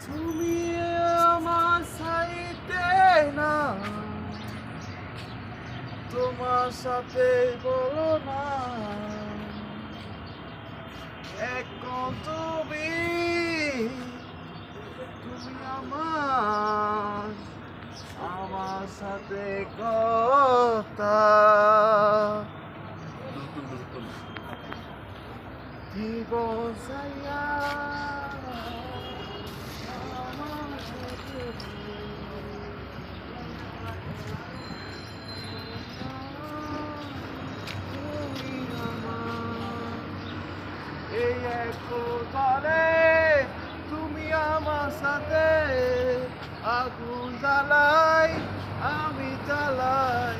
তুমি আমার সাইতে না, তোমার সাথে বলো না এখন তুমি তুমি আমার সাথে কথা জীবন সাইয়া এই এক তলে তুমি আমার সাথে আগুন জ্বালাই আমি জ্বালাই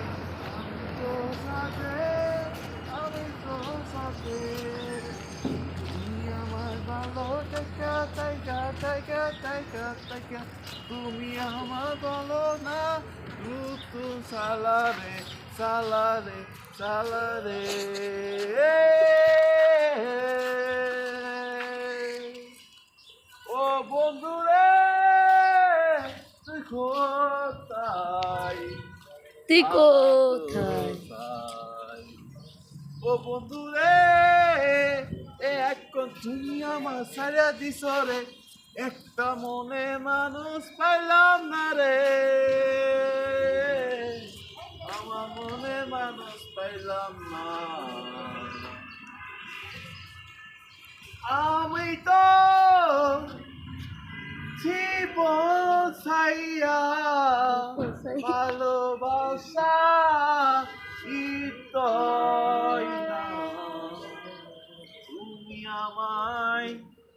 আমি তো সাথে তুমি আমার ভালো টাইকা টাইকা টাইকা টাইকা টাইকা তুমি আমার বলো না তু সালারে সালারে সালারে ও বন্ধুরে তুই কোথায় তুই কোথায় ও বন্ধুরে এখন তুমি আমার সারা দিস রে একটা মনে মানুষ পাইলাম না রে আমার মনে মানুষ পাইলাম না আমি তো জীবন ছাইয়া ভালোবাসা ইতই না তুমি আমায়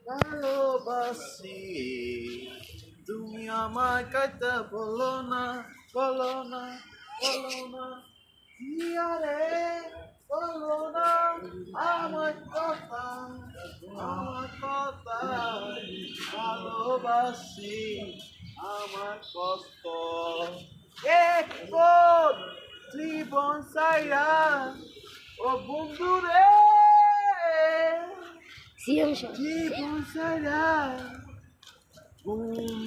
ভালোবাসি তুমি আমায় কথা বলো না বলো না বলো না রে বলো না আমার কথা ভালোবাসি আমার কষ্ট এক জীবন সাইয়া ও বন্ধু রে জীবন সাইয়া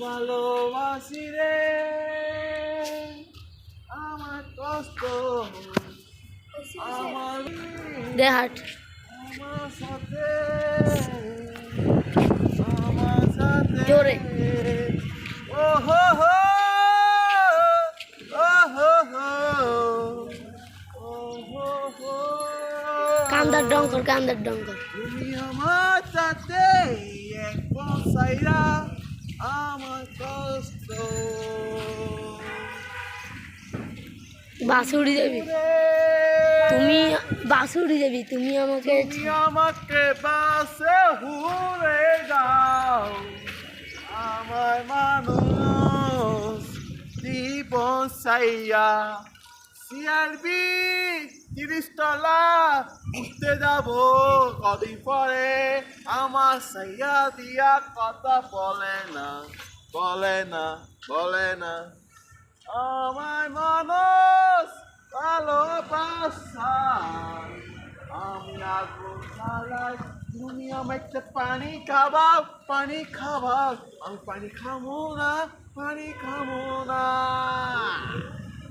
ভালোবাসি রে আমার কষ্ট আমার দেহাট আমার সাথে জোরে ও হো হো ও হো হো ও হো হো কান্দার ডঙ্কর তুমি আমার সাথে এখন সাইরা আমার কষ্ট বাসুড়ি দেবী তুমি আমাকে বাসে হুরে যাও আমার মানুষ জীবন সাইয়া সিআরবি 30 তলা উঠতে যাব কদিন পরে আমার সাইয়া দিয়া কথা বলে না আমার মানুষ ভালোবাসা আমি আগুন জ্বালাই তুমি আমায় একটা পানি খাওয়াও আমি পানি খাবো না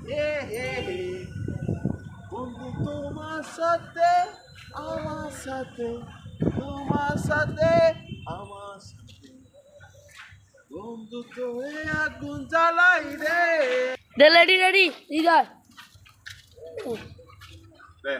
হে বন্ধু তোমার সাথে আমার সাথে বন্ধু তো আগুন জ্বালাই রে রেডি 네.